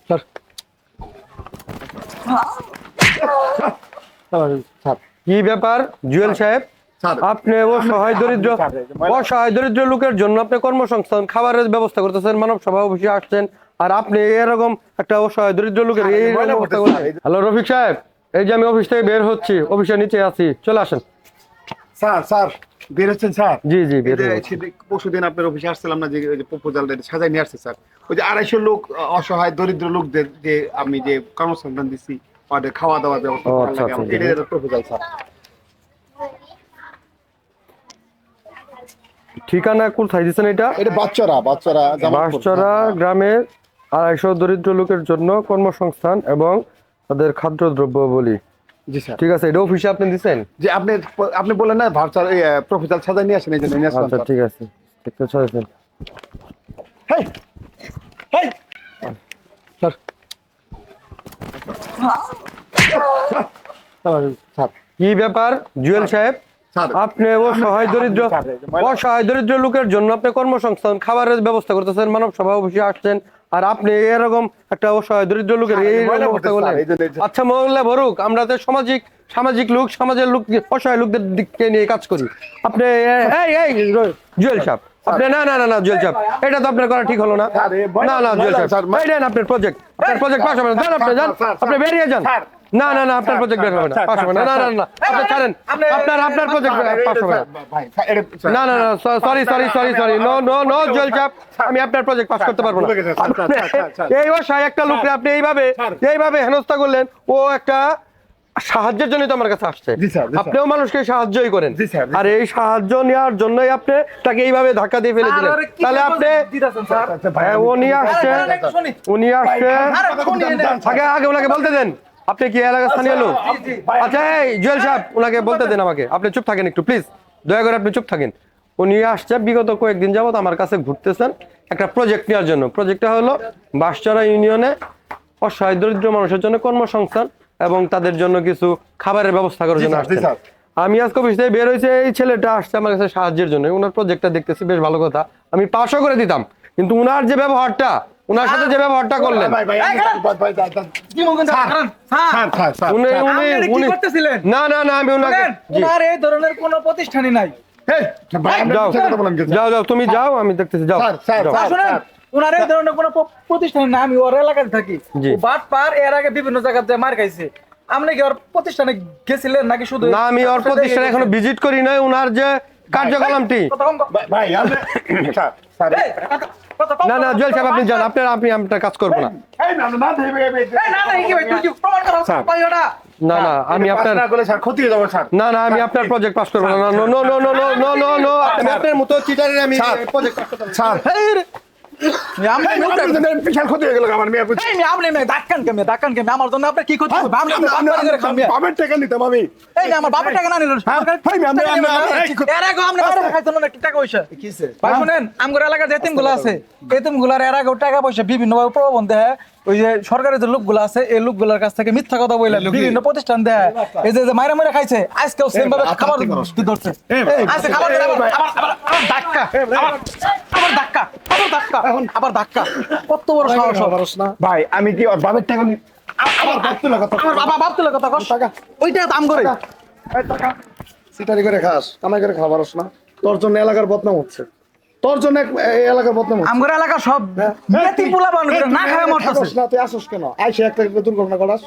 Sir কি ব্যাপার জুয়েল সাহেব? আপনি অসহায় দরিদ্র লোকের জন্য আপনি কর্মসংস্থান খাবারের ব্যবস্থা করতেছেন, মানব সভা অফিসে আসছেন, আর আপনি এরকম একটা অসহায় দরিদ্র লোকের এই ব্যবস্থা করছেন। হ্যালো রফিক সাহেব, এই যে আমি অফিস থেকে বের হচ্ছি, অফিসের নিচে আছি, চলে আসেন। স্যার বের হচ্ছেন স্যার? জি জি বের পরশুদিন আপনার অফিসে আসছিলাম না, যে প্রপোজালটা সাজাই নিয়ে আসছে স্যার। ওই যে 250 লোক অসহায় দরিদ্র লোকদের যে আমি যে কর্মসংস্থান দিচ্ছি, ওদের খাওয়া দাওয়ার ব্যবস্থা করা লাগে, এটা প্রপোজাল স্যার। ঠিকানা কোথায় দিচ্ছেন এটা? এটা বাঁশচরা গ্রামের 250 দরিদ্র লোকের জন্য কর্মসংস্থান এবং তাদের খাদ্যদ্রব্য বলি। জি স্যার। ঠিক আছে, এটা অফিসে আপনি দিচ্ছেন? যে আপনি বললেন না ভার্চুয়াল প্রপোজাল সাজাই নিয়ে আসেন, এই জন্য নিয়ে আসলাম। আচ্ছা ঠিক আছে, দেখতে চাইছেন। হেই হেই স্যার স্যার কি ব্যাপার জুয়েল সাহেব? স্যার আপনি অসহায় দরিদ্র লোকের জন্য আপনি কর্মসংস্থান খাবারের ব্যবস্থা করতেছেন, মানব সভা অফিসে আসছেন, আর আপনি এরকম একটা অসহায় দরিদ্র লোকের এই ব্যবস্থা করলেন। আচ্ছা মহল্লা ভরুক, আমরা তো সামাজিক লোক, সমাজের লোক, অসহায় লোকদের দিককে নিয়ে কাজ করি। আপনি এই জুয়েল সাহেব, আপনি না জুয়েল সাহেব, এটা তো আপনার করা ঠিক হলো না। না জুয়েল সাহেব, এই নেন আপনার প্রজেক্ট পাস হবে না, আপনি বেরিয়ে যান। না আপনার প্রজেক্ট বের হবে না, পাস হবে না। না আপনি ছাড়েন, আপনার প্রজেক্ট পাস হবে না। না সরি নো জুয়েল সাহেব, আমি আপনার প্রজেক্ট পাস করতে পারবো না। এই অসহায় একটা লোককে আপনি এইভাবে হেনস্থা করলেন। ও একটা সাহায্যের জন্য তো আমার কাছে আসছে, আপনিও মানুষকে সাহায্যই করেন, আর এই সাহায্য নেওয়ার জন্যই আপনি তাকে এইভাবে ধাক্কা দিয়ে ফেলে দিলেন। তাহলে আপনি উনি আসছে আগে ওনাকে বলতে দেন, আপনি কি এলাকার স্থানীয় লোক? আচ্ছা এই জুয়েল সাহেব, ওনাকে বলতে দেন আমাকে। আপনি চুপ থাকেন একটু প্লিজ, দয়া করে আপনি চুপ থাকেন। উনি আসছে বিগত কয়েকদিন যাবত আমার কাছে ঘুরতেছেন একটা প্রজেক্ট নেওয়ার জন্য। প্রজেক্টটা হলো বাঁশচরা ইউনিয়নে অসহায় দরিদ্র মানুষের জন্য কর্মসংস্থান এবং তাদের জন্য কিছু খাবারের ব্যবস্থা করার জন্য আসছে। আমি আজকে অফিস থেকে বের হয়েছে, এই ছেলেটা আসছে আমার কাছে সাহায্যের জন্য। ওনার প্রজেক্টটা দেখতেছি বেশ ভালো কথা, আমি পাশও করে দিতাম, কিন্তু উনার যে ব্যবহারটা, ওনার সাথে যে ব্যবহারটা করলেন, না আমি ওনাকে এই ধরনের কোনো প্রতিষ্ঠানই নাই। যাও তুমি যাও, আমি দেখতেছি, যাও। ওনার এই ধরনের কোনো প্রতিষ্ঠান না, আমি ওর এলাকায় থাকি। বাট পার এর আগে বিভিন্ন জায়গাতে মার খাইছে। আপনি কি ওর প্রতিষ্ঠানে গেছিলেন নাকি? শুধু না, আমি ওর প্রতিষ্ঠানে এখনো ভিজিট করি নাই। ওনার যে কার্যক্রমটি, না জুয়েল সাহেব আপনি যান, আপনি আপনার কাজ করবো না। না আমি আপনার ক্ষতি হয়ে যাবে স্যার। না আমি আপনার প্রজেক্ট পাস করবো না। নো আপনার মতো চিটারের আমি প্রজেক্ট পাস করতে স্যার বিশাল ক্ষতি হয়ে গেল আমার মেয়ে। ধাক্কান কেমন আমার জন্য আপনার কি ক্ষতি হবে? বাবার টাকা নিতাম আমি। আমার বাবার টাকা না নিলেন টাকা পয়সা শুনেন। আমার এলাকার যে এতিমগুলো আছে, এতিমগুলার এর আগে টাকা পয়সা বিভিন্ন ভাবে প্রলোভন দেয়। ওই যে সরকারের যে লোকগুলো আছে, এই লোকগুলোর কাছ থেকে মিথ্যা কথা বলে বিভিন্ন প্রতিষ্ঠান দেয়। এই যে মাইরা খাইছে, আজকেও সেম ভাবে খাবার ধরছে। আবার ধাক্কা, কত বড় সাহস না ভাই? আমি কি ওর বাবার টাকা নিই? আমার বাপ তুলে কথা ওইটা দাম করে সিটারি করে খাস, কামাই করে খাওয়া পারস না। তোর জন্য এলাকার বদনাম হচ্ছে, তোর জন্য এলাকার বদনাম হচ্ছে। আমার এলাকার সব মেয়েতি পোলা বান না খায় মরতাছে না। তুই আসস কেন? আইসে একটা দুর্ঘটনা করাস,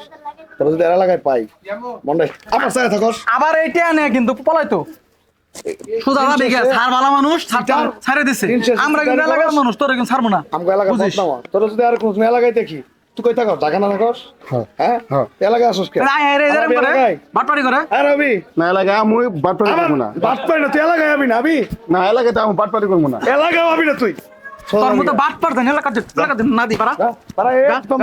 তোরা যদি এলাকায় পাই মনে আমার সাথে থাকস। আবার এইটা নে কিন্তু পলাইতো সুদা না দেখে সার ভালো মানুষ ছাড়ে দিছে। আমরা কিন্তু এলাকার মানুষ, তোর কিন্তু ছাড়বো না। আমগো এলাকার বদনাম। তোরা যদি আর কোন এলাকায় দেখি, তুই কই থাকস? ঢাকা না থাকস? হ্যাঁ এলাকায় আসস কেন? বাটপাড়ি করে রবি না এলাকায় আমি বাটপাড়ি করবো না। বাটপাড়ি না, তুই এলাকায় আবি না? আবি না এলাকায় তো আমি বাটপাড়ি করবো না। এলাকায় আবি না তুই? তোর মতো বাটপাড় দেন এলাকাতে না দি পারা। একদম